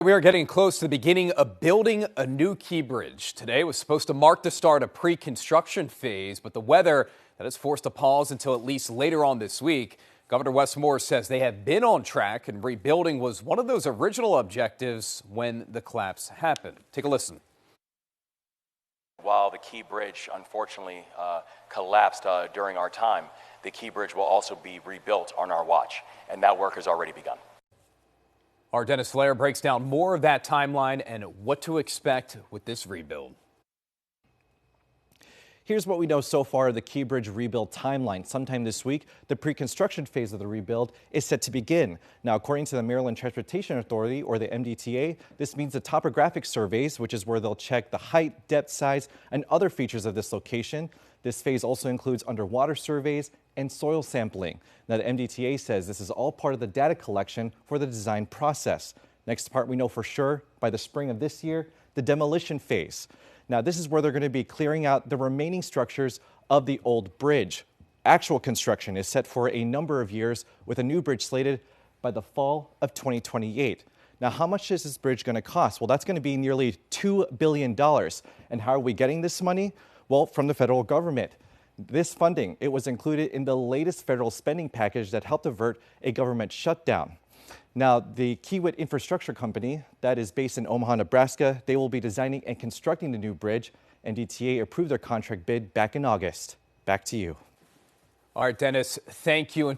We are getting close to the beginning of building a new Key Bridge. Today was supposed to mark the start of pre-construction phase, but the weather that has forced a pause until at least later on this week. Governor Wes Moore says they have been on track and rebuilding was one of those original objectives when the collapse happened. Take a listen. While the Key Bridge unfortunately collapsed during our time, the Key Bridge will also be rebuilt on our watch, and that work has already begun. Our Dennis Flair breaks down more of that timeline and what to expect with this rebuild. Here's what we know so far of the Key Bridge rebuild timeline. Sometime this week, the pre-construction phase of the rebuild is set to begin. Now, according to the Maryland Transportation Authority, or the MDTA, this means the topographic surveys, which is where they'll check the height, depth, size, and other features of this location. This phase also includes underwater surveys and soil sampling. Now, the MDTA says this is all part of the data collection for the design process. Next part we know for sure, by the spring of this year, the demolition phase. Now, this is where they're going to be clearing out the remaining structures of the old bridge. Actual construction is set for a number of years, with a new bridge slated by the fall of 2028. Now, how much is this bridge going to cost? Well, that's going to be nearly $2 billion. And how are we getting this money? Well, from the federal government. This funding, it was included in the latest federal spending package that helped avert a government shutdown. Now, the Kiewit Infrastructure Company, that is based in Omaha, Nebraska, they will be designing and constructing the new bridge. MDTA approved their contract bid back in August. Back to you. All right, Dennis, thank you.